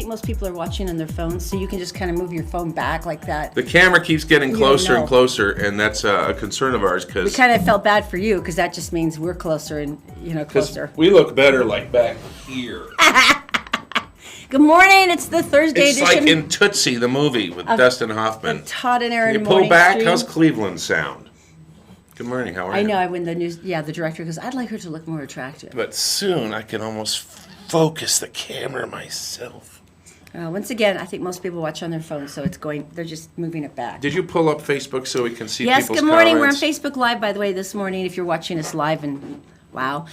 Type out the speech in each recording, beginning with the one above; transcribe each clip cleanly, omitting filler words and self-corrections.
think most people are watching on their phones, so you can just kind of move your phone back like that. The camera keeps getting closer and closer, and that's a concern of ours because we kind of felt bad for you because that just means we're closer and closer. We look better like back here. Good morning. It's the Thursday edition. It's like in Tootsie, the movie with Dustin Hoffman. Todd and Erin Can you Morning. pull back? Stream. How's Cleveland sound? Good morning. How are you? I know. When the director goes, I'd like her to look more attractive. But soon I can almost focus the camera myself. Once again, I think most people watch on their phones, so they're just moving it back. Did you pull up Facebook so we can see yes, people's good morning. comments? We're on Facebook Live, by the way, this morning, if you're watching us live. And wow.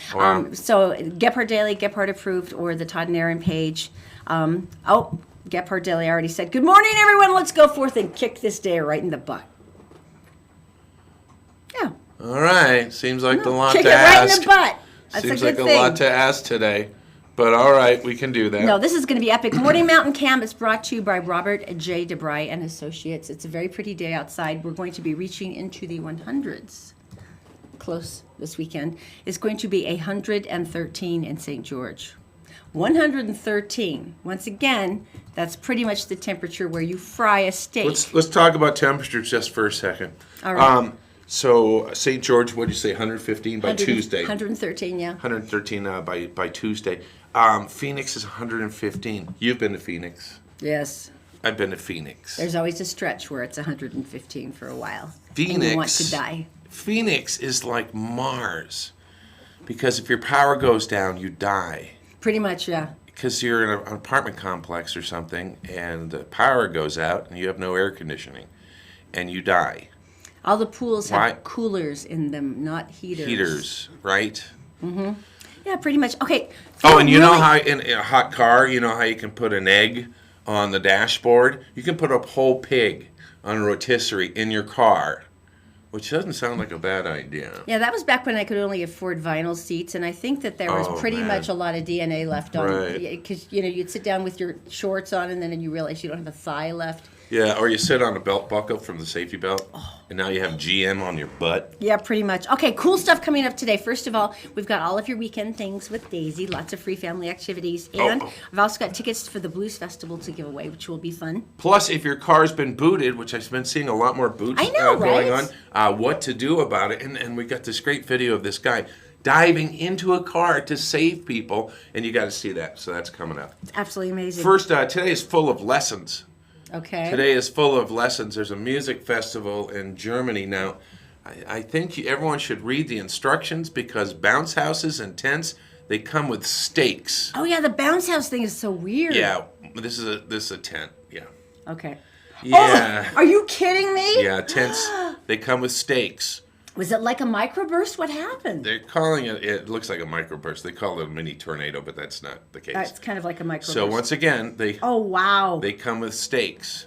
So Gephardt Daily, Gephardt approved, or the Todd and Erin page. Gephardt Daily already said, good morning, everyone. Let's go forth and kick this day right in the butt. Yeah. All right. Seems like a lot kick to it ask. right in the butt. That's Seems a good like thing. a lot to ask today. But all right, we can do that. No, this is going to be epic. Morning Mountain Camp is brought to you by Robert J. DeBry and Associates. It's a very pretty day outside. We're going to be reaching into the 100s. Close this weekend. It's going to be 113 in St. George. 113. Once again, that's pretty much the temperature where you fry a steak. Let's talk about temperatures just for a second. All right. So St. George, what did you say? 115 by Tuesday. 113, yeah. 113 by Tuesday. Phoenix is 115. You've been to Phoenix. Yes. I've been to Phoenix. There's always a stretch where it's 115 for a while. Phoenix. And you want to die. Phoenix is like Mars, because if your power goes down, you die. Pretty much, yeah. Because you're in an apartment complex or something, and the power goes out, and you have no air conditioning, and you die. All the pools have coolers in them, not heaters. Heaters, right? Mm-hmm. Yeah, pretty much. Okay. Oh, and you know how in a hot car, you know how you can put an egg on the dashboard? You can put a whole pig on a rotisserie in your car, which doesn't sound like a bad idea. Yeah, that was back when I could only afford vinyl seats, and I think that there was pretty much a lot of DNA left on. Because, you'd sit down with your shorts on, and then you realize you don't have a thigh left. Yeah, or you sit on a belt buckle from the safety belt, and now you have GM on your butt. Yeah, pretty much. Okay, cool stuff coming up today. First of all, we've got all of your weekend things with Daisy, lots of free family activities, and I've also got tickets for the Blues Festival to give away, which will be fun. Plus, if your car's been booted, which I've been seeing a lot more boots going on, what to do about it. And we got this great video of this guy diving into a car to save people, and you got to see that. So that's coming up. It's absolutely amazing. First, today is full of lessons. Okay. Today is full of lessons. There's a music festival in Germany now. I think everyone should read the instructions because bounce houses and tents, they come with stakes. Oh yeah, the bounce house thing is so weird. Yeah, this is a tent. Yeah. Okay. Yeah. Oh, are you kidding me? Yeah, tents. They come with stakes. Was it like a microburst? What happened? They're calling it. It looks like a microburst. They call it a mini tornado, but that's not the case. It's kind of like a microburst. So once again, they. Oh wow. They come with stakes,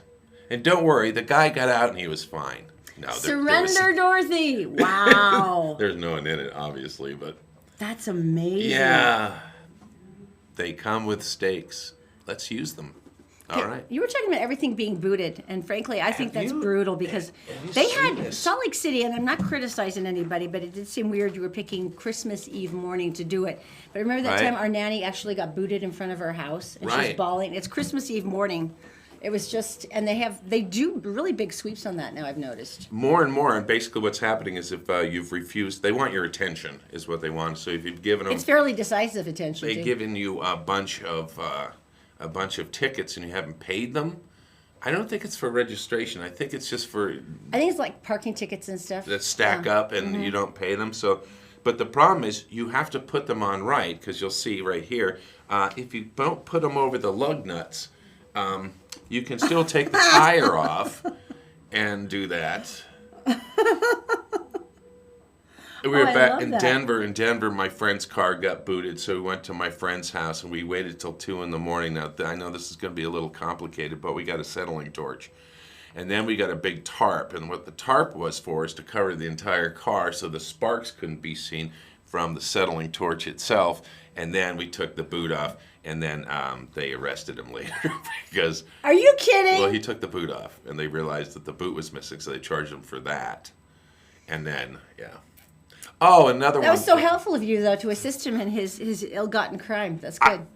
and don't worry, the guy got out and he was fine. No, Surrender, Dorothy! Wow. There's no one in it, obviously, but. That's amazing. Yeah. They come with stakes. Let's use them. All right. You were talking about everything being booted, and frankly, I think that's brutal because they had Salt Lake City, and I'm not criticizing anybody, but it did seem weird you were picking Christmas Eve morning to do it. But remember that time our nanny actually got booted in front of our house, and she's bawling. It's Christmas Eve morning. It was just, and they do really big sweeps on that now, I've noticed. More and more, and basically what's happening is if you've refused, they want your attention, is what they want. So if you've given them... It's fairly decisive attention, They've given you a bunch of tickets and you haven't paid them. I don't think it's for registration. I think it's just for... I think it's like parking tickets and stuff. That stack up and you don't pay them. So, but the problem is you have to put them on right, because you'll see right here, if you don't put them over the lug nuts, you can still take the tire off and do that. We were back in Denver. In Denver, my friend's car got booted, so we went to my friend's house, and we waited till 2 in the morning. Now, I know this is going to be a little complicated, but we got a settling torch. And then we got a big tarp, and what the tarp was for is to cover the entire car so the sparks couldn't be seen from the settling torch itself. And then we took the boot off, and then they arrested him later because... Are you kidding? Well, he took the boot off, and they realized that the boot was missing, so they charged him for that. And then, yeah. Oh, another one. That was so helpful of you, though, to assist him in his ill-gotten crime. That's good.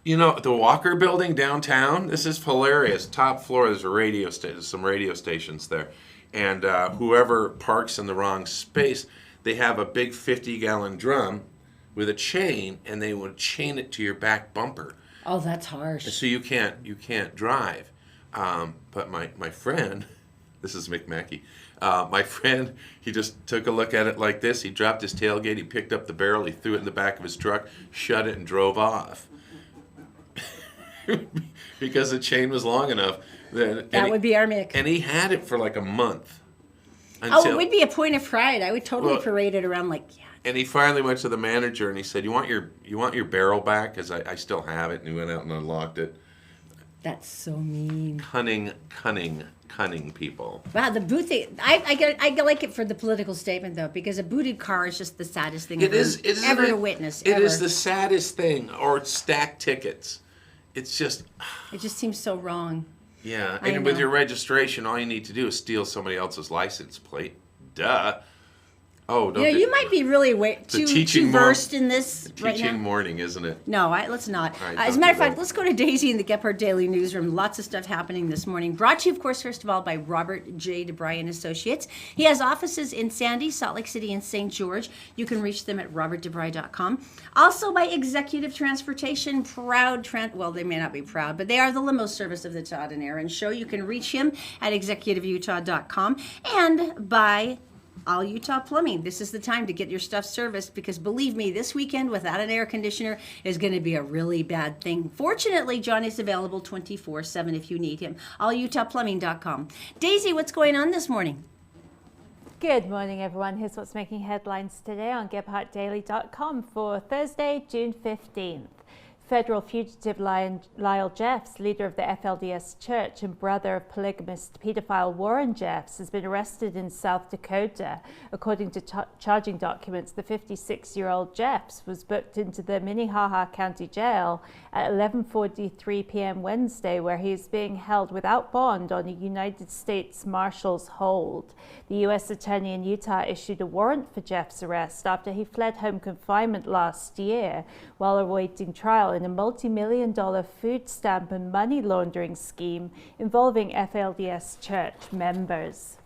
You know, the Walker Building downtown, this is hilarious. Top floor, there's a radio station, some radio stations there. And whoever parks in the wrong space, they have a big 50-gallon drum with a chain, and they would chain it to your back bumper. Oh, that's harsh. So you can't drive. But my friend, this is Mick Mackey, my friend, he just took a look at it like this. He dropped his tailgate, he picked up the barrel, he threw it in the back of his truck, shut it, and drove off. Because the chain was long enough. That would be our Mick. And he had it for like a month. It would be a point of pride. I would totally parade it around like, yeah. And he finally went to the manager and he said, "You want your barrel back? Because I still have it." And he went out and unlocked it. That's so mean. Cunning people. Wow, the boot thing. I like it for the political statement though, because a booted car is just the saddest thing ever to witness. It is the saddest thing. Or stacked tickets. It's just. It just seems so wrong. Yeah, and with your registration, all you need to do is steal somebody else's license plate. Duh. Oh, don't you might be really too versed in this right now. Teaching morning, isn't it? No, let's not. Right, as a matter of fact, let's go to Daisy in the Gephardt Daily newsroom. Lots of stuff happening this morning. Brought to you, of course, first of all, by Robert J. DeBry and Associates. He has offices in Sandy, Salt Lake City, and St. George. You can reach them at robertdebry.com. Also by Executive Transportation, well, they may not be proud, but they are the limo service of the Todd and Erin Show. You can reach him at executiveutah.com. And by All Utah Plumbing. This is the time to get your stuff serviced because believe me, this weekend without an air conditioner is going to be a really bad thing. Fortunately, John is available 24/7 if you need him. AllUtahPlumbing.com. Daisy, what's going on this morning? Good morning, everyone. Here's what's making headlines today on GephartDaily.com for Thursday, June 15th. Federal fugitive Lyle Jeffs, leader of the FLDS Church and brother of polygamist pedophile Warren Jeffs, has been arrested in South Dakota. According to charging documents, the 56-year-old Jeffs was booked into the Minnehaha County Jail at 11:43 p.m. Wednesday, where he is being held without bond on a United States Marshal's hold. The U.S. Attorney in Utah issued a warrant for Jeffs' arrest after he fled home confinement last year while awaiting trial in a multi-million-dollar food stamp and money laundering scheme involving FLDS Church members.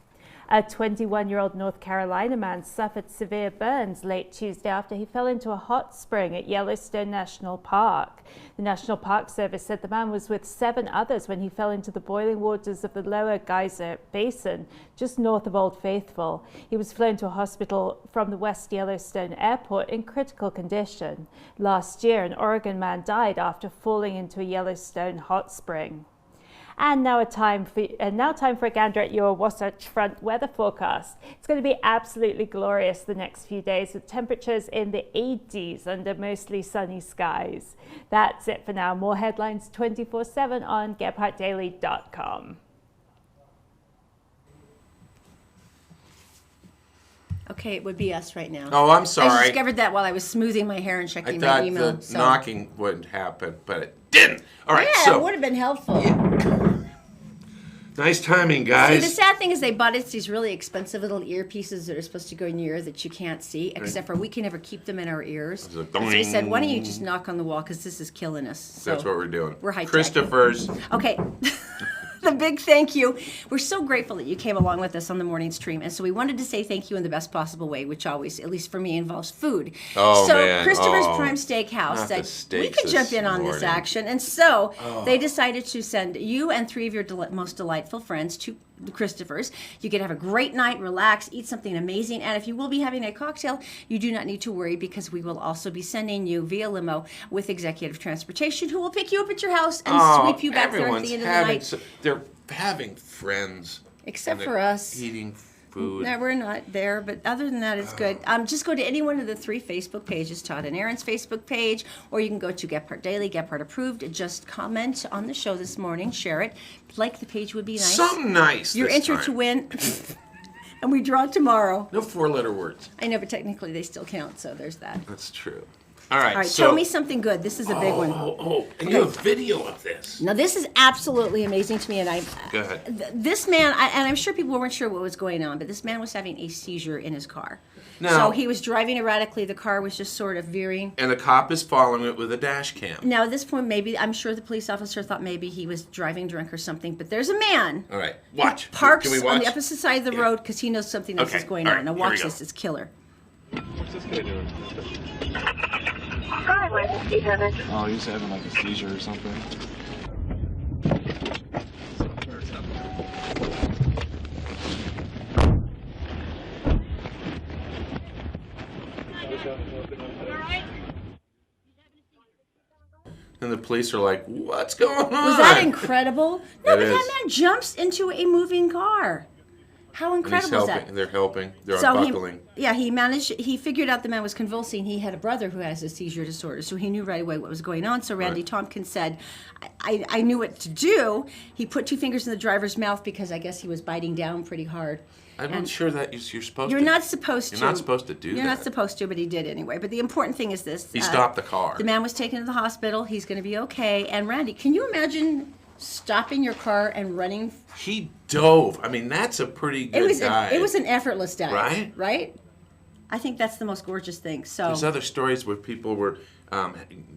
A 21-year-old North Carolina man suffered severe burns late Tuesday after he fell into a hot spring at Yellowstone National Park. The National Park Service said the man was with 7 others when he fell into the boiling waters of the Lower Geyser Basin, just north of Old Faithful. He was flown to a hospital from the West Yellowstone Airport in critical condition. Last year, an Oregon man died after falling into a Yellowstone hot spring. And now time for a gander at your Wasatch Front weather forecast. It's going to be absolutely glorious the next few days with temperatures in the 80s under mostly sunny skies. That's it for now. More headlines 24/7 on GephartDaily.com. Okay, it would be us right now. Oh, I'm sorry. I discovered that while I was smoothing my hair and checking my email. I thought the knocking wouldn't happen, but it didn't. All right, yeah, so. it would have been helpful. Yeah. Nice timing, guys. See, the sad thing is they bought us these really expensive little earpieces that are supposed to go in your ear that you can't see, except for we can never keep them in our ears. So they said, why don't you just knock on the wall because this is killing us. So that's what we're doing. We're high-tech. Christopher's. Okay. The big thank you. We're so grateful that you came along with us on the morning stream. And so we wanted to say thank you in the best possible way, which always, at least for me, involves food. Oh, so man. Prime Steakhouse said we could jump in on this action. And so they decided to send you and 3 of your most delightful friends to the Christophers. You can have a great night, relax, eat something amazing. And if you will be having a cocktail, you do not need to worry because we will also be sending you via limo with Executive Transportation who will pick you up at your house and sweep you back there at the end of the night. They're having friends. Except for us. Eating food. No, we're not there, but other than that, it's good. Just go to any one of the 3 Facebook pages, Todd and Erin's Facebook page, or you can go to Gephardt Daily, Gephardt Approved. Just comment on the show this morning, share it. Like the page would be nice. Something nice. You're entered to win, and we draw tomorrow. No 4-letter words. I know, but technically they still count, so there's that. That's true. All right. All right, So, tell me something good. This is a big one. And you have video of this. Now, this is absolutely amazing to me, and Go ahead. This man, and I'm sure people weren't sure what was going on, but this man was having a seizure in his car. Now- So he was driving erratically. The car was just sort of veering. And a cop is following it with a dash cam. Now, at this point, maybe, I'm sure the police officer thought maybe he was driving drunk or something, but there's a man. All right. Watch. Parks Can we watch? on the opposite side of the Yeah. road because he knows something else Okay, is going all on. right, Now, here we watch go. this. It's killer. What's this guy doing? Hi, where's the having? Oh, he's having like a seizure or something. And the police are like, what's going on? Was that incredible? No, It but is. that man jumps into a moving car. How And he's incredible is helping. that? They're helping. They're So unbuckling. he figured out the man was convulsing. He had a brother who has a seizure disorder, so he knew right away what was going on. So Randy Right. Tompkins said, I knew what to do. He put 2 fingers in the driver's mouth because I guess he was biting down pretty hard. I'm not sure that you're supposed You're to. not supposed to. You're not supposed to do You're that. not supposed to, but he did anyway. But the important thing is this. He stopped the car. The man was taken to the hospital. He's going to be okay. And Randy, can you imagine stopping your car and running? He dove. I mean, that's a pretty good dive. It was an effortless dive. Right? Right? I think that's the most gorgeous thing. So There's other stories where people were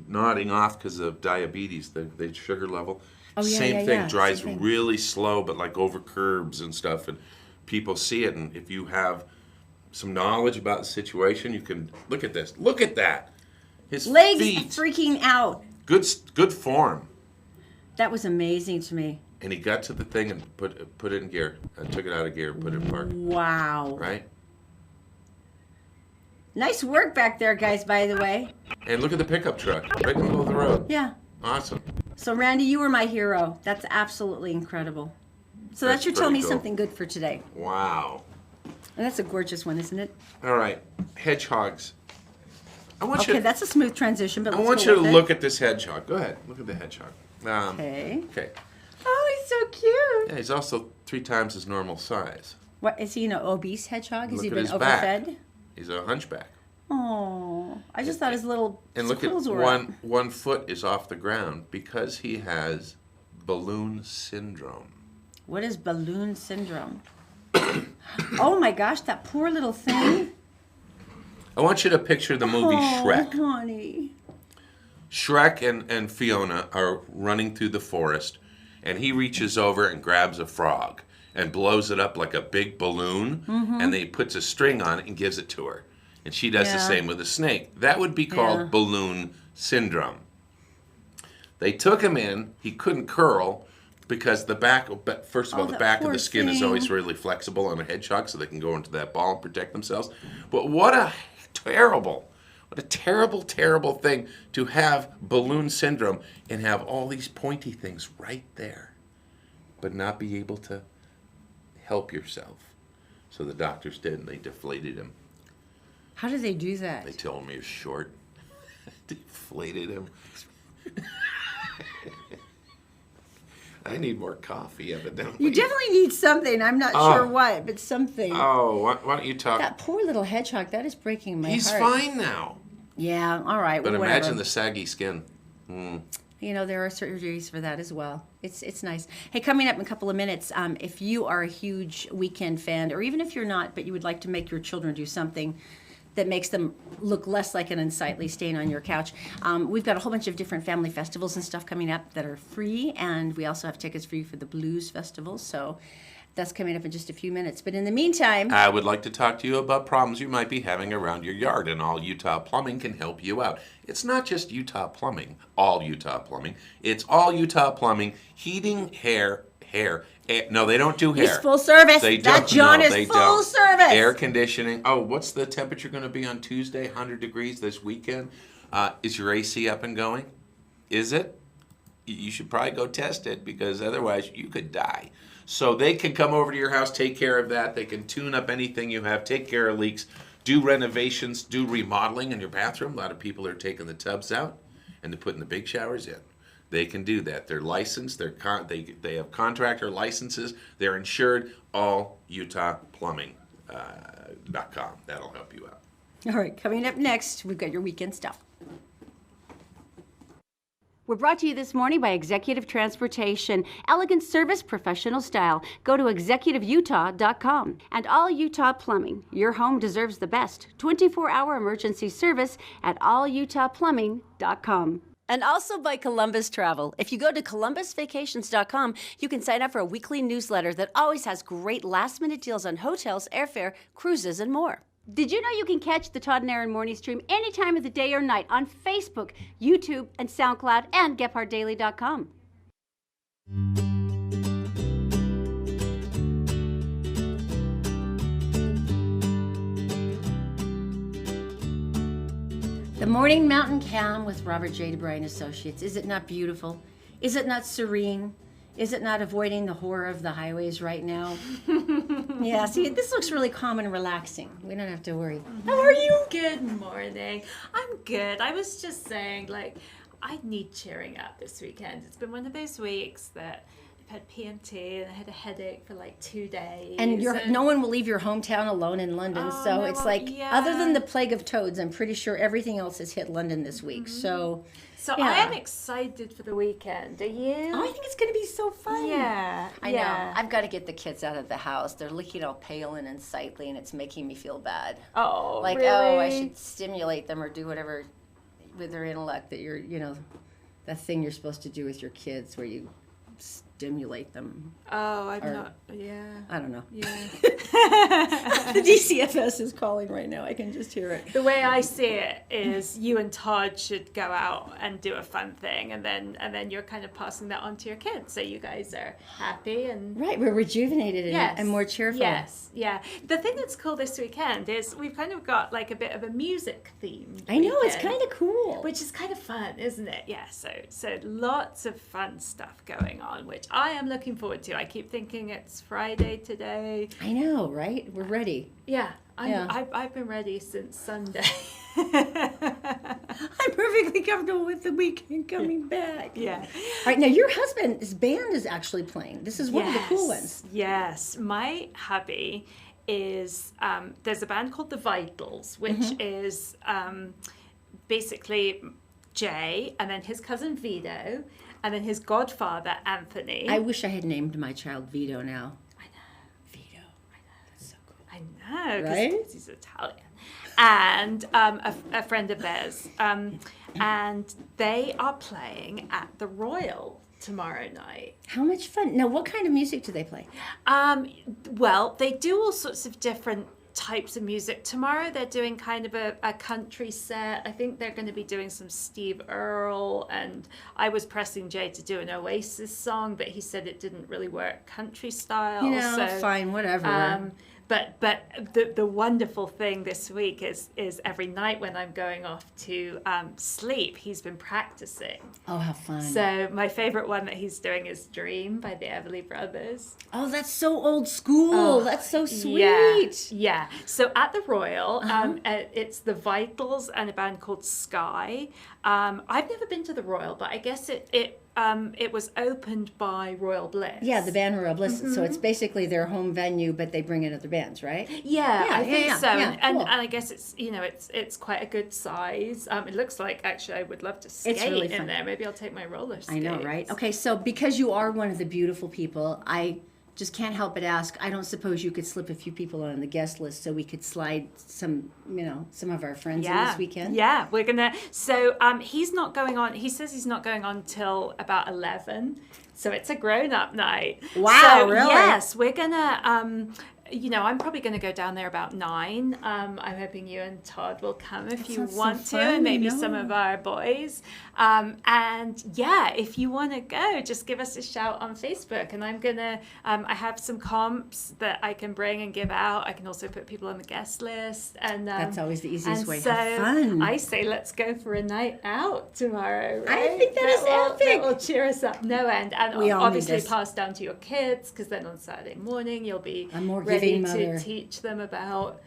nodding off because of diabetes, the sugar level. Oh, yeah, Same yeah, thing, yeah. drives Same thing. really slow, but like over curbs and stuff, and people see it. And if you have some knowledge about the situation, you can look at this. Look at that. His legs feet, freaking out. good form. That was amazing to me. And he got to the thing and put it in gear. Took it out of gear, put it in park. Wow. Right? Nice work back there, guys, by the way. And look at the pickup truck, right in the middle of the road. Yeah. Awesome. So, Randy, you were my hero. That's absolutely incredible. So That's that should tell me pretty cool. something good for today. Wow. And that's a gorgeous one, isn't it? All right, hedgehogs. I want Okay, you. that's a smooth transition, but I let's want go you to with it. look at this hedgehog. Go ahead, look at the hedgehog. Okay. Okay. Oh, he's so cute. Yeah, he's also 3 times his normal size. What is he? An obese hedgehog? Has Look he at been his back. overfed? He's a hunchback. Oh, I just thought his little And look at squills were up. one foot is off the ground because he has balloon syndrome. What is balloon syndrome? Oh my gosh, that poor little thing. I want you to picture the movie Shrek. Oh, honey. Shrek and Fiona are running through the forest, and he reaches over and grabs a frog and blows it up like a big balloon, and then he puts a string on it and gives it to her. And she does the Yeah. same with a snake. That would be called Yeah. balloon syndrome. They took him in. He couldn't curl because the back, but first of all, Oh, the that back of poor the skin is thing. always really flexible on a hedgehog, so they can go into that ball and protect themselves. But what a terrible thing to have balloon syndrome and have all these pointy things right there, but not be able to help yourself. So the doctors did, and they deflated him. How do they do that? They told him he was short. Deflated him. I need more coffee, evidently. You definitely need something. I'm not sure what, but something. Oh, why don't you talk? That poor little hedgehog, that is breaking my He's heart. fine now. Yeah, all right. But well, imagine whatever. the saggy skin. You know, there are surgeries for that as well. It's nice. Hey, coming up in a couple of minutes, if you are a huge Weekend fan, or even if you're not, but you would like to make your children do something that makes them look less like an unsightly stain on your couch, we've got a whole bunch of different family festivals and stuff coming up that are free, and we also have tickets for you for the Blues Festival, so that's coming up in just a few minutes. But in the meantime, I would like to talk to you about problems you might be having around your yard, and All Utah Plumbing can help you out. It's not just Utah Plumbing, All Utah Plumbing. It's All Utah Plumbing, heating, hair. No, they don't do hair. he's full service. They That don't. John No, is they full don't. service. Air conditioning. Oh, what's the temperature going to be on Tuesday? 100 degrees this weekend. Is your AC up and going? Is it? You should probably go test it because otherwise you could die. So they can come over to your house, take care of that. They can tune up anything you have, take care of leaks, do renovations, do remodeling in your bathroom. A lot of people are taking the tubs out and they're putting the big showers in. They can do that. They're licensed. They have contractor licenses. They're insured. AllUtahPlumbing.com. That'll help you out. All right, coming up next, we've got your weekend stuff. We're brought to you this morning by Executive Transportation. Elegant service, professional style. Go to executiveutah.com. And All Utah Plumbing. Your home deserves the best. 24-hour emergency service at allutahplumbing.com. And also by Columbus Travel. If you go to columbusvacations.com, you can sign up for a weekly newsletter that always has great last-minute deals on hotels, airfare, cruises, and more. Did you know you can catch the Todd and Erin Morning stream any time of the day or night on Facebook, YouTube, and SoundCloud, and GephardtDaily.com? The Morning Mountain Cam with Robert J. DeBry and Associates. Is it not beautiful? Is it not serene? Is it not avoiding the horror of the highways right now? Yeah, see, this looks really calm and relaxing. We don't have to worry. How are you? Good morning. I'm good. I was just saying, I need cheering up this weekend. It's been one of those weeks that I've had PMT and I had a headache for 2 days. And no one will leave your hometown alone in London. So it's other than the plague of toads, I'm pretty sure everything else has hit London this week. So yeah. I am excited for the weekend. Are you? Oh, I think it's going to be so fun. Yeah. I know. I've got to get the kids out of the house. They're looking all pale and unsightly, and it's making me feel bad. Oh, really? Oh, I should stimulate them or do whatever with their intellect that that thing you're supposed to do with your kids where you stimulate them. Oh, I'm not. Yeah. I don't know. Yeah. The DCFS is calling right now. I can just hear it. The way I see it is you and Todd should go out and do a fun thing, and then you're kind of passing that on to your kids, so you guys are happy and right. We're rejuvenated and more cheerful. Yes, yeah. The thing that's cool this weekend is we've kind of got a bit of a music theme. I know, it's kind of cool, which is kind of fun, isn't it? Yeah. So lots of fun stuff going on, which I am looking forward to. I keep thinking it's Friday today. I know, right? We're ready. Yeah. I've been ready since Sunday. I'm perfectly comfortable with the weekend coming back. Yeah. All right, now your husband's band is actually playing. This is one of the cool ones. Yes. My hubby is, there's a band called The Vitals, which is basically Jay, and then his cousin Vito, and then his godfather Anthony. I wish I had named my child Vito now. I know, right? Because he's Italian. And a friend of theirs. And they are playing at the Royal tomorrow night. How much fun. Now, what kind of music do they play? Well, they do all sorts of different types of music. Tomorrow they're doing kind of a country set. I think they're going to be doing some Steve Earle, and I was pressing Jay to do an Oasis song, but he said it didn't really work country style. So fine, whatever. But the wonderful thing this week is every night when I'm going off to sleep, he's been practicing. Oh, how fun. So my favorite one that he's doing is Dream by the Everly Brothers. Oh, that's so old school. Oh, that's so sweet. Yeah. So at the Royal, it's the Vitals and a band called Sky. I've never been to the Royal, but I guess it was opened by Royal Bliss. Yeah, the band Royal Bliss. So it's basically their home venue, but they bring in other bands, right? Yeah, I think so. Yeah, and cool. I guess it's quite a good size. It looks like actually I would love to skate really in fun. there. Maybe I'll take my roller skates. I know, right? Okay, so because you are one of the beautiful people, I just can't help but ask, I don't suppose you could slip a few people on the guest list so we could slide some of our friends in this weekend? Yeah, we're going to. So he's not going on. He says he's not going on till about 11. So it's a grown-up night. Wow, so, really? Yes, we're going to... I'm probably going to go down there about 9. I'm hoping you and Todd will come if you want to, and maybe some of our boys. And yeah, if you want to go, just give us a shout on Facebook. And I'm going to, I have some comps that I can bring and give out. I can also put people on the guest list. And that's always the easiest way. So have fun. I say, let's go for a night out tomorrow. Right? I think that is epic. That will cheer us up no end. And we all obviously need this. pass down to your kids, because then on Saturday morning you'll be ready to teach them about,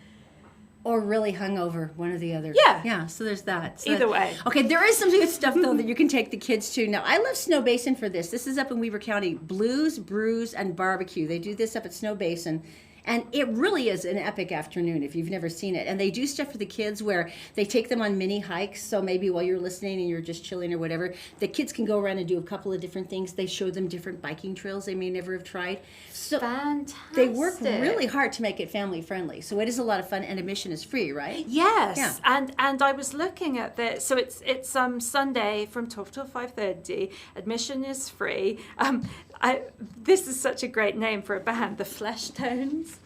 or really hungover, one or the other. Yeah, so there's that. So either way. Okay, there is some good stuff though that you can take the kids to. Now, I love Snow Basin for this. This is up in Weaver County. Blues, Brews, and Barbecue. They do this up at Snow Basin. And it really is an epic afternoon if you've never seen it. And they do stuff for the kids where they take them on mini hikes. So maybe while you're listening and you're just chilling or whatever, the kids can go around and do a couple of different things. They show them different biking trails they may never have tried. So Fantastic. they work really hard to make it family friendly. So it is a lot of fun, and admission is free, right? Yes, Yeah. and I was looking at this. So it's Sunday from 12 till 5:30. Admission is free. This is such a great name for a band, the Flesh Tones.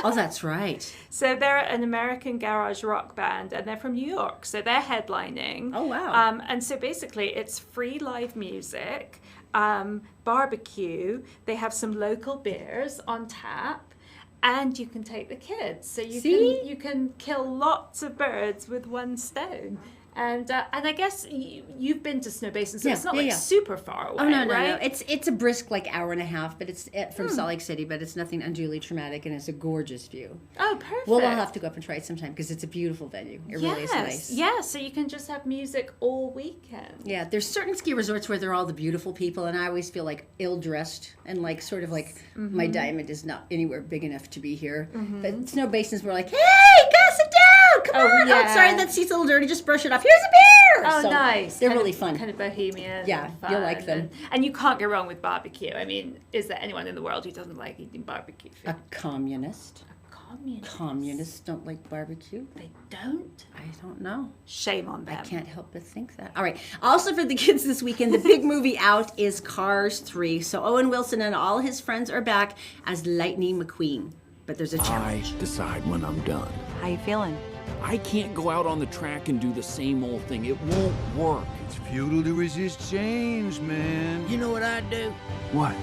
Oh, that's right. So they're an American garage rock band, and they're from New York. So they're headlining. Oh, wow. And so basically, it's free live music, barbecue. They have some local beers on tap, and you can take the kids. So you can kill lots of birds with one stone. And I guess you've been to Snow Basin, so it's not super far away. Oh no, right? It's a brisk hour and a half, but it's from Salt Lake City, but it's nothing unduly traumatic, and it's a gorgeous view. Oh, perfect. Well, we'll have to go up and try it sometime because it's a beautiful venue. It really is nice. Yeah, so you can just have music all weekend. Yeah, there's certain ski resorts where they're all the beautiful people, and I always feel ill-dressed and sort of my diamond is not anywhere big enough to be here. But Snow Basin's more hey, go sit down, come on. Yeah. Oh, sorry, that seat's a little dirty, just brush it off. Here's a beer. Oh, So nice. They're really fun. Kind of bohemian. Yeah, and fun. you'll like them. And you can't go wrong with barbecue. I mean, is there anyone in the world who doesn't like eating barbecue food? A communist. Communists. Communists don't like barbecue. They don't? I don't know. Shame on them. I can't help but think that. All right. Also for the kids this weekend, the big movie out is Cars 3. So Owen Wilson and all his friends are back as Lightning McQueen. But there's a challenge. I decide when I'm done. How you feeling? I can't go out on the track and do the same old thing. It won't work. It's futile to resist change, man. You know what I'd do? What?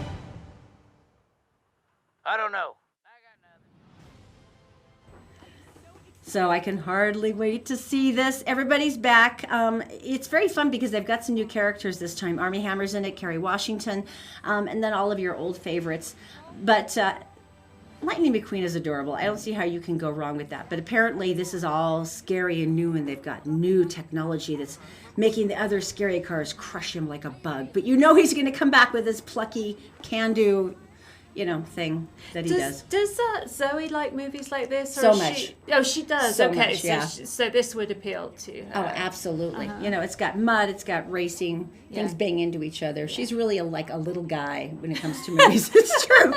I don't know. So I can hardly wait to see this. Everybody's back. It's very fun because they've got some new characters this time. Armie Hammer's in it, Kerry Washington, and then all of your old favorites. But Lightning McQueen is adorable. I don't see how you can go wrong with that. But apparently this is all scary and new, and they've got new technology that's making the other scary cars crush him like a bug. But he's going to come back with his plucky, can-do, thing that he does. Does Zoe like movies like this? Or So is much. She does. So okay, much, yeah. so this would appeal to her. Oh, absolutely. It's got mud, it's got racing, things bang into each other. She's really like a little guy when it comes to movies. It's true.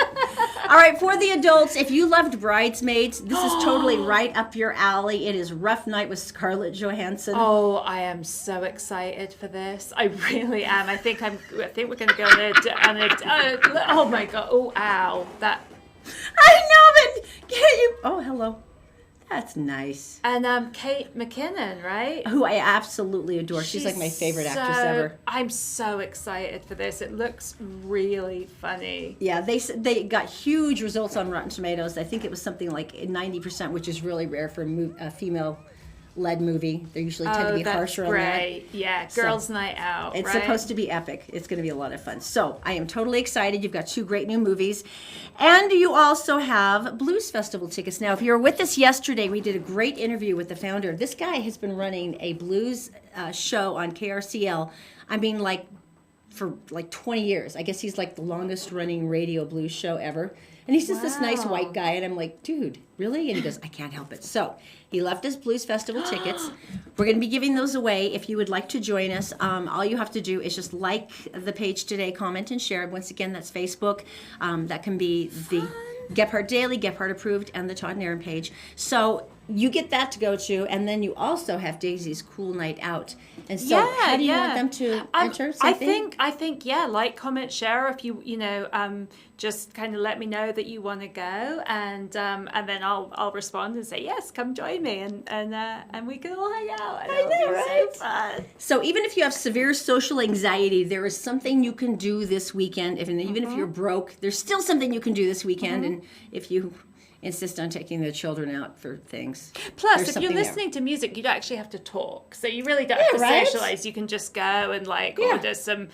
All right, for the adults, if you loved Bridesmaids, this is totally right up your alley. It is Rough Night with Scarlett Johansson. Oh, I am so excited for this. I really am. I think we're going to go on a oh my God. Oh, ow. That. I know, but can't you? Oh, hello. That's nice. And Kate McKinnon, right? Who I absolutely adore. She's like my favorite actress ever. I'm so excited for this. It looks really funny. Yeah, they got huge results on Rotten Tomatoes. I think it was something like 90%, which is really rare for a female-led movie. They usually tend to be harsher on that. Great. Yeah, girls' night out. It's right? supposed to be epic. It's going to be a lot of fun. So I am totally excited. You've got 2 great new movies. And you also have Blues Festival tickets. Now, if you were with us yesterday, we did a great interview with the founder. This guy has been running a blues show on KRCL. I mean, for 20 years. I guess he's like the longest running radio blues show ever. And he's just this nice white guy. And I'm like, dude, really? And he goes, I can't help it. So he left us Blues Festival tickets. We're going to be giving those away. If you would like to join us, all you have to do is just like the page today, comment and share. Once again, that's Facebook. That can be the Gephardt Daily, Gephardt Approved, and the Todd and Erin page. So you get that to go to, and then you also have Daisy's Cool Night Out. And so how do you want them to enter? I think like, comment, share. If you just kind of let me know that you want to go, and then I'll respond and say yes, come join me, and we can all hang out. I know, right? So fun. So even if you have severe social anxiety, there is something you can do this weekend. Even if you're broke, there's still something you can do this weekend. And if you insist on taking the children out for things. Plus, if you're listening to music, you don't actually have to talk. So you really don't have to socialize. You can just go and order some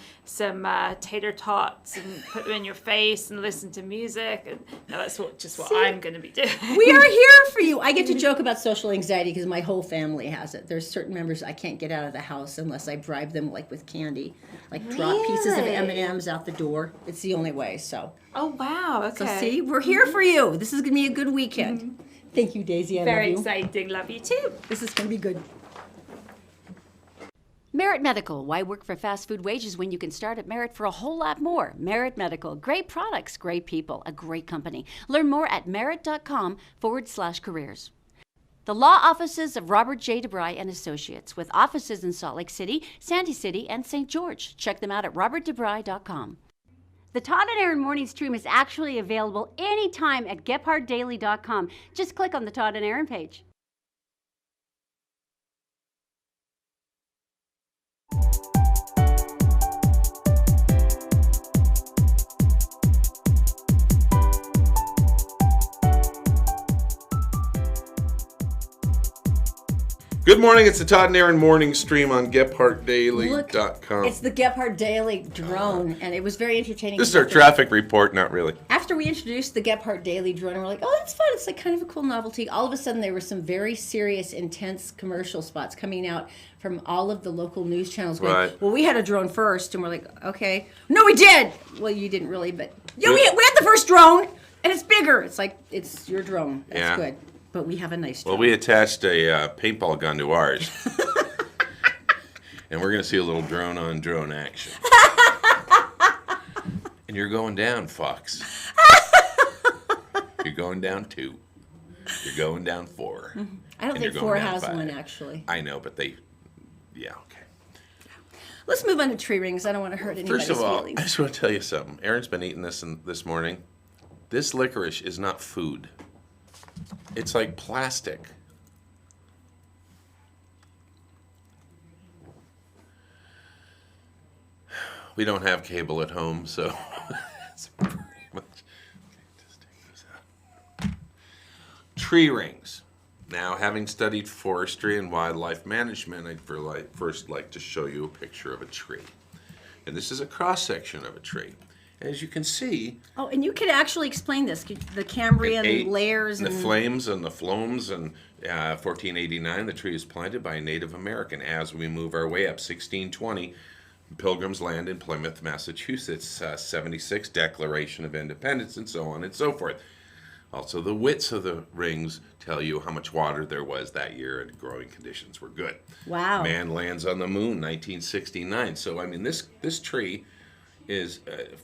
tater tots and put them in your face and listen to music. And that's what I'm going to be doing. We are here for you. I get to joke about social anxiety because my whole family has it. There's certain members I can't get out of the house unless I bribe them with candy. Drop pieces of M&Ms out the door. It's the only way. So Oh, wow. Okay. So see, we're here for you. This is going to be a good weekend. Thank you, Daisy. I Very love you. exciting. Love you too. This is going to be good. Merit Medical. Why work for fast food wages when you can start at Merit for a whole lot more? Merit Medical. Great products, great people, a great company. Learn more at merit.com/careers. The law offices of Robert J. DeBry and Associates, with offices in Salt Lake City, Sandy City, and St. George. Check them out at robertdebry.com. The Todd and Erin Morning stream is actually available anytime at GephardtDaily.com. Just click on the Todd and Erin page. Good morning. It's the Todd and Erin Morning stream on GephartDaily.com. It's the Gephardt Daily drone, and it was very entertaining. This is our traffic report, not really. After we introduced the Gephardt Daily drone, we're like, oh, that's fun. It's like kind of a cool novelty. All of a sudden, there were some very serious, intense commercial spots coming out from all of the local news channels going, Right. well, we had a drone first. And we're like, okay. No, we did. Well, you didn't really, but yeah, we had the first drone, and it's bigger. It's like, it's your drone. That's Yeah. good. But we have a nice drone. Well, we attached a paintball gun to ours. And we're going to see a little drone-on-drone action. And you're going down, Fox. You're going down 2. You're going down 4. I don't and you're think going 4 down has 5. one, actually. I know, but yeah, okay. Let's move on to tree rings. I don't want to hurt anybody's First of all, feelings. I just want to tell you something. Erin's been eating this morning. This licorice is not food. It's like plastic. We don't have cable at home, so it's pretty much. Just take these out. Tree rings. Now, having studied forestry and wildlife management, I'd first like to show you a picture of a tree. And this is a cross-section of a tree. As you can see, Oh, and you could actually explain this, the Cambrian layers the and flames and the phloems. And 1489, the tree is planted by a Native American. As we move our way up, 1620, Pilgrims land in Plymouth, Massachusetts. 76, Declaration of Independence, and so on and so forth. Also, the widths of the rings tell you how much water there was that year and growing conditions were good. Wow. Man lands on the moon, 1969. So, I mean, this tree is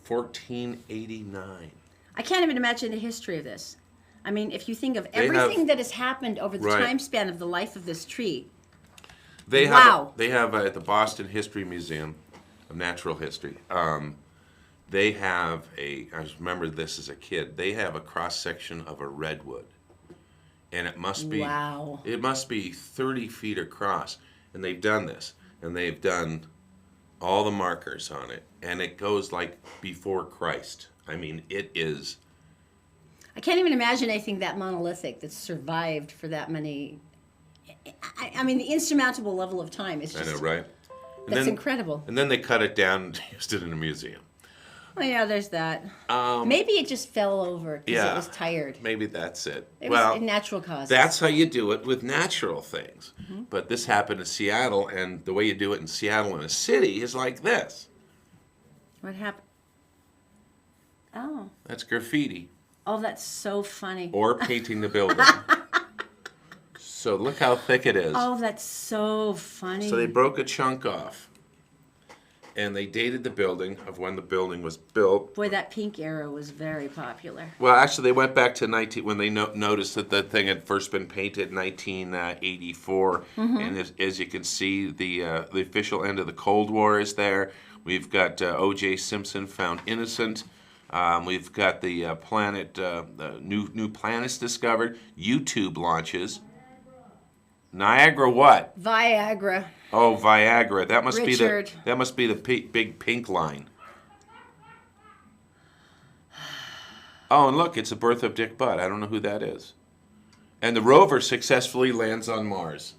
1489. I can't even imagine the history of this. I mean, if you think of They everything have- that has happened over the Right. time span of the life of this tree. They Wow. have at the Boston History Museum of Natural History. They have I remember this as a kid. They have a cross section of a redwood, and it must be Wow. It must be 30 feet across, and they've done this, and they've done all the markers on it, and it goes like before Christ. I mean, it is. I can't even imagine anything that monolithic that's survived for that many. I mean, the insurmountable level of time is I just. know, right? And That's incredible. And then they cut it down and used it in a museum. Oh yeah, there's that. Maybe it just fell over because yeah. it was tired. Maybe that's it. It well, was natural causes. that's how you do it with natural things. But this happened in Seattle, and the way you do it in Seattle in a city is like this. What happened? Oh. That's graffiti. Oh, that's so funny. Or painting the building. So look how thick it is. Oh, that's so funny. So they broke a chunk off. And they dated the building of when the building was built. Boy, that pink arrow was very popular. Well, actually, they went back to when they noticed that the thing had first been painted in 1984. And as you can see, the official end of the Cold War is there. We've got O.J. Simpson found innocent. We've got the planet, the new planets discovered. YouTube launches. Niagara what? Viagra. Oh, Viagra. That must Richard. be the big pink line. Oh, and look, it's the birth of Dick Butt. I don't know who that is. And the rover successfully lands on Mars.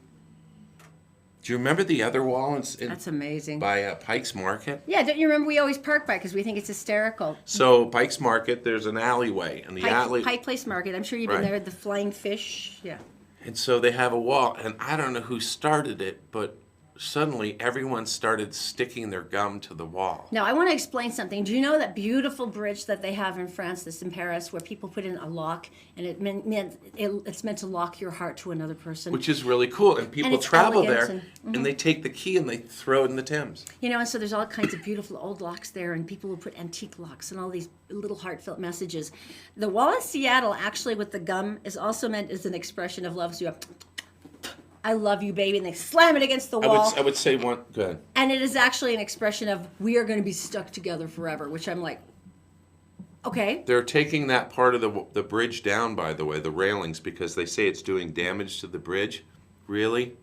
Do you remember the other wall That's amazing. by Pike's Market? Yeah, don't you remember we always park by because we think it's hysterical. So Pike's Market, there's an alleyway, and the alley. Pike Place Market. I'm sure you've been Right. there. The flying fish. Yeah. And so they have a wall, and I don't know who started it, but suddenly everyone started sticking their gum to the wall. Now, I want to explain something. Do you know that beautiful bridge that they have in France, this in Paris, where people put in a lock, and it's meant to lock your heart to another person? Which is really cool. And people it's travel elegant there, and they take the key and they throw it in the Thames. You know, and so there's all kinds of beautiful old locks there, and people will put antique locks and all these little heartfelt messages. The wall in Seattle, actually, with the gum, is also meant as an expression of love. So you have, I love you, baby, and they slam it against the wall. I would say one. Go ahead. And it is actually an expression of we are going to be stuck together forever, which I'm like, okay. They're taking that part of the bridge down, by the way, the railings, because they say it's doing damage to the bridge. Really?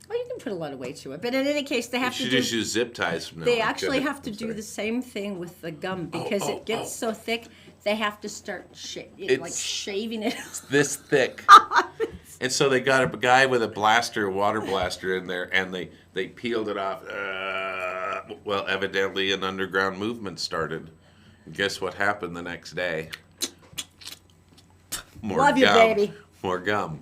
Well, you can put a lot of weight to it, but in any case, they have to You should just use zip ties from now They on. actually Go ahead. have to I'm do sorry. the same thing with the gum because it gets so thick. They have to start like shaving it. This thick. And so they got a guy with a water blaster in there, and they peeled it off. Well, evidently an underground movement started. And guess what happened the next day? More Love you, gum. baby. More gum.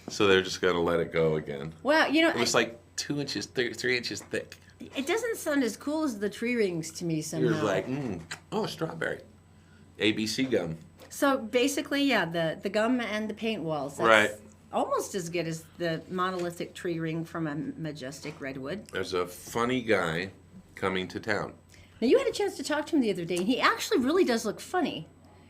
So they're just going to let it go again. Well, you know, It was like 2 inches, 3 inches thick. it doesn't sound as cool as the tree rings to me somehow. You're like, oh, strawberry. ABC gum. So basically, yeah, the gum and the paint walls. That's Right. almost as good as the monolithic tree ring from a majestic redwood. There's a funny guy coming to town. Now, you had a chance to talk to him the other day, and he actually really does look funny.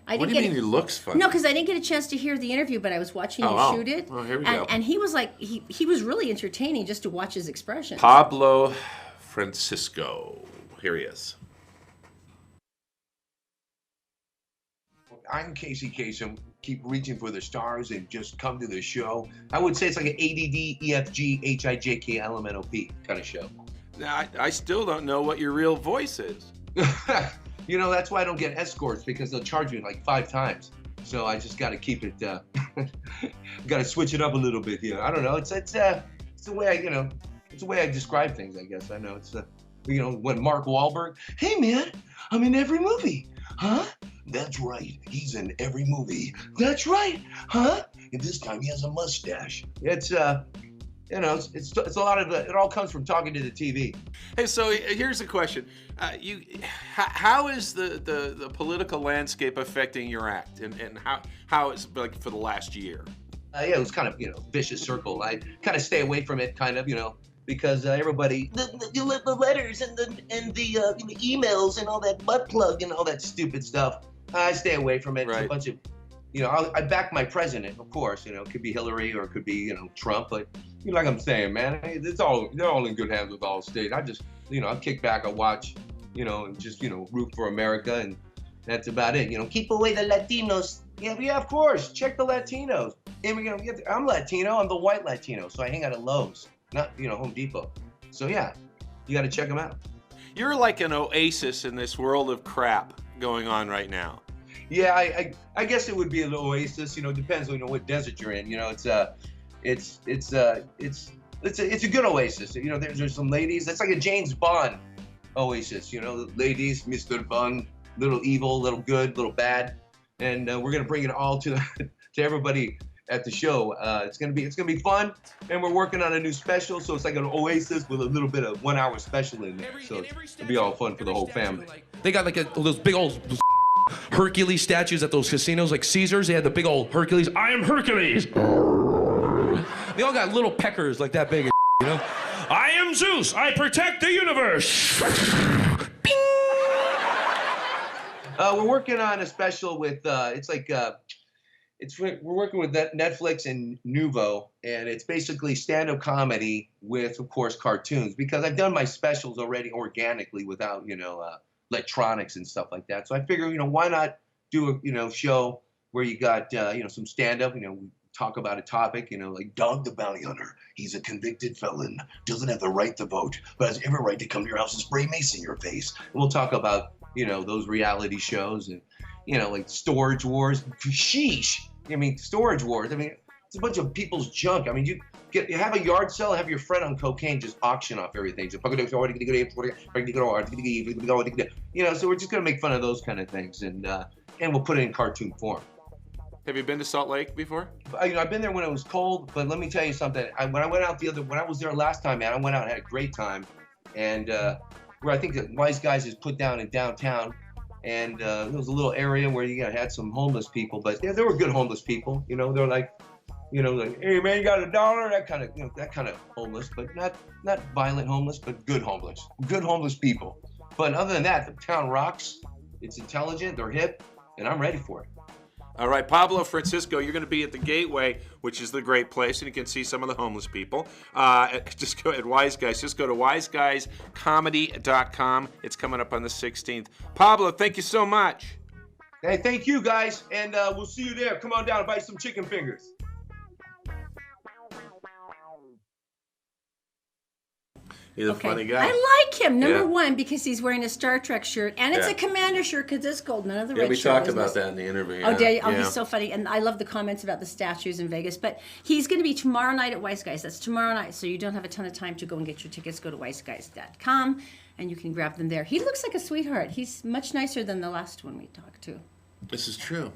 What do you mean he looks funny? No, because I didn't get a chance to hear the interview, but I was watching you shoot it. Oh, here we go. And he was like, he was really entertaining just to watch his expression. Pablo Francisco. Here he is. I'm Casey Kasem. Keep reaching for the stars and just come to the show. I would say it's like an ADD, EFG, HIJK, LMNOP kind of show. Now, I still don't know what your real voice is. You know, that's why I don't get escorts, because they'll charge me like 5 times. So I just got to keep it, got to switch it up a little bit here. I don't know. It's the way it's the way I describe things, I guess. I know it's when Mark Wahlberg, hey man, I'm in every movie. Huh? That's right. He's in every movie. That's right. Huh? And this time he has a mustache. It's it's a lot of it all comes from talking to the TV. Hey, so here's a question: how is the political landscape affecting your act, and how it's like for the last year? Yeah, it was kind of vicious circle. I kind of stay away from it, kind of because everybody the letters and the emails and all that butt plug and all that stupid stuff. I stay away from it. Right. It's a bunch of I back my president, of course. It could be Hillary or it could be Trump, but like I'm saying, man, they're all in good hands with Allstate. I just I kick back, I watch, and just root for America, and that's about it. Keep away the Latinos. Yeah, of course. Check the Latinos. And I'm Latino. I'm the white Latino, so I hang out at Lowe's, not Home Depot. So yeah, you got to check them out. You're like an oasis in this world of crap going on right now. Yeah, I guess it would be an oasis. Depends on what desert you're in. It's a good oasis. There's some ladies. That's like a James Bond oasis. Ladies, Mr. Bond, little evil, little good, little bad, and we're gonna bring it all to everybody at the show. It's gonna be fun, and we're working on a new special. So it's like an oasis with a little bit of 1 hour special in there. So it'll be all fun for the whole family. They got like those big old Hercules statues at those casinos, like Caesars. They had the big old Hercules. I am Hercules. They all got little peckers like that big, I am Zeus. I protect the universe. Bing! We're working on a special with we're working with Netflix and Nuvo, and it's basically stand-up comedy with, of course, cartoons, because I've done my specials already organically without electronics and stuff like that. So I figure why not do a show where you got some stand-up, we talk about a topic, like Dog the Bounty Hunter. He's a convicted felon, doesn't have the right to vote, but has every right to come to your house and spray mace in your face. And we'll talk about those reality shows and like Storage Wars. Sheesh. Storage Wars. It's a bunch of people's junk. You have a yard sale, have your friend on cocaine just auction off everything. So we're just gonna make fun of those kind of things, and we'll put it in cartoon form. Have you been to Salt Lake before? I've been there when it was cold, but let me tell you something. When I was there last time, man, I went out and had a great time. And where I think that Wise Guys is put down in downtown, and there was a little area where you had some homeless people, but yeah, there were good homeless people. They're like, like, hey man, you got $1? That kind of homeless, but not violent homeless, but good homeless people. But other than that, the town rocks. It's intelligent, they're hip, and I'm ready for it. All right, Pablo Francisco, you're going to be at the Gateway, which is the great place, and you can see some of the homeless people. Just go at Wise Guys. Just go to wiseguyscomedy.com. It's coming up on the 16th. Pablo, thank you so much. Hey, thank you guys, and we'll see you there. Come on down and buy some chicken fingers. He's a funny guy. I like him, number one, because he's wearing a Star Trek shirt, and it's a commander shirt because it's cold. None of the red we shirt talked was about missing. that in the interview. Oh, did you? Oh, he's so funny. And I love the comments about the statues in Vegas. But he's going to be tomorrow night at Wise Guys. That's tomorrow night. So you don't have a ton of time to go and get your tickets. Go to wiseguys.com, and you can grab them there. He looks like a sweetheart. He's much nicer than the last one we talked to. This is true.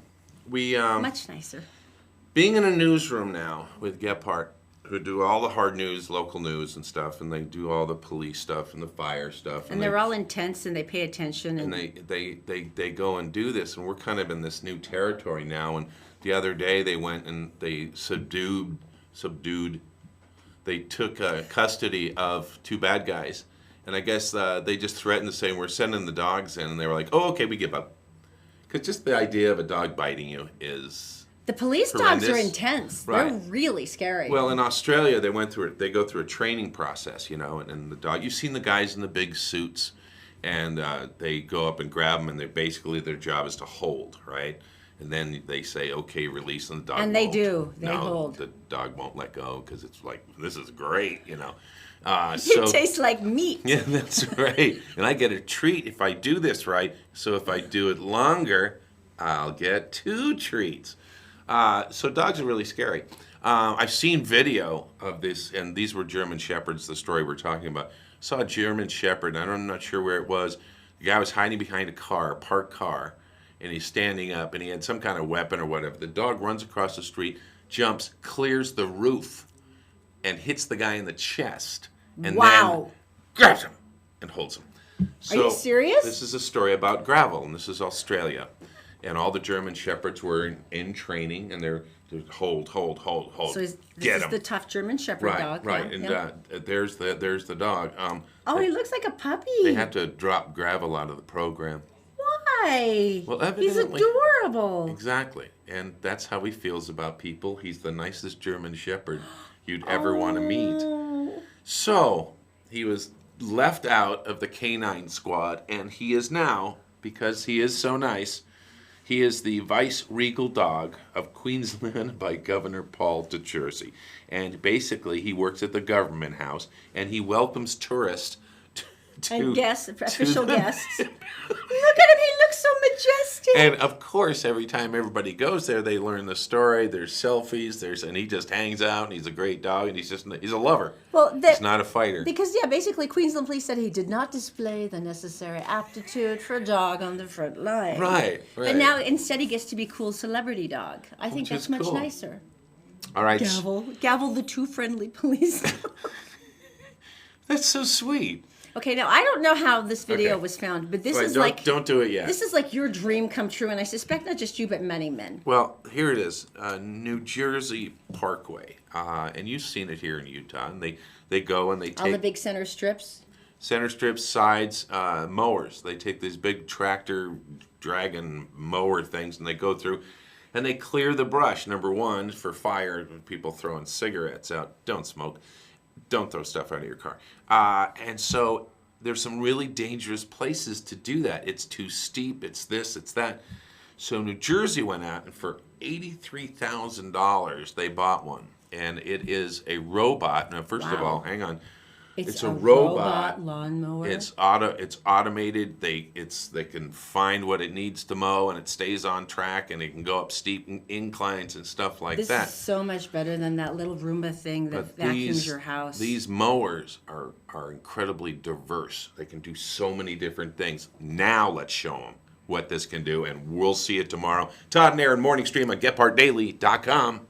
We Much nicer. Being in a newsroom now with Gephardt, who do all the hard news, local news and stuff, and they do all the police stuff and the fire stuff. And they're all intense, and they pay attention. And they go and do this, and we're kind of in this new territory now. And the other day they went and they subdued. They took custody of 2 bad guys, and I guess they just threatened to say, we're sending the dogs in, and they were like, oh, okay, we give up. Because just the idea of a dog biting you is... The police horrendous. dogs are intense. Right. They're really scary. Well, in Australia, they go through a training process, and the dog. You've seen the guys in the big suits, and they go up and grab them, and their job is to hold, right? And then they say, okay, release, and the dog. And they do. They no, hold. The dog won't let go because it's like, this is great, It tastes like meat. Yeah, that's right. And I get a treat if I do this right. So if I do it longer, I'll get 2 treats. So dogs are really scary. I've seen video of this, and these were German Shepherds, the story we're talking about. Saw a German Shepherd, I'm not sure where it was. The guy was hiding behind a parked car, and he's standing up, and he had some kind of weapon or whatever. The dog runs across the street, jumps, clears the roof, and hits the guy in the chest, and then grabs him and holds him. So are you serious? This is a story about gravel, and this is Australia. And all the German Shepherds were in training, and they're hold. So this Get is him. the tough German Shepherd dog. Right, yeah, and there's the dog. he looks like a puppy. They had to drop gravel out of the program. Why? Well, he's evidently, adorable. Exactly, and that's how he feels about people. He's the nicest German Shepherd you'd ever want to meet. So he was left out of the canine squad, and he is now, because he is so nice, he is the vice-regal dog of Queensland by Governor Paul de Jersey. And basically, he works at the government house, and he welcomes tourists and guests, official guests. Look at him, he looks so majestic. And of course, every time everybody goes there, they learn the story. There's selfies. And he just hangs out. And he's a great dog. And he's a lover. Well, he's not a fighter. Because basically, Queensland Police said he did not display the necessary aptitude for a dog on the front line. Right. And now instead he gets to be cool celebrity dog. I think that's much nicer. All right. Gavel the 2 friendly police. That's so sweet. Okay, now I don't know how this video was found, but this is don't do it yet. This is like your dream come true, and I suspect not just you, but many men. Well, here it is, New Jersey Parkway, and you've seen it here in Utah. And they go and they take all the big center strips, sides, mowers. They take these big tractor dragon mower things, and they go through, and they clear the brush. Number 1 for fire, people throwing cigarettes out. Don't smoke. Don't throw stuff out of your car. And so there's some really dangerous places to do that. It's too steep. It's this. It's that. So New Jersey went out, and for $83,000, they bought one. And it is a robot. Now, first of all, hang on. It's a robot lawnmower. It's automated. They can find what it needs to mow, and it stays on track, and it can go up steep inclines and stuff like that. This is so much better than that little Roomba thing that vacuums your house. These mowers are incredibly diverse. They can do so many different things. Now let's show them what this can do, and we'll see it tomorrow. Todd and Erin Morning Stream on GephartDaily.com.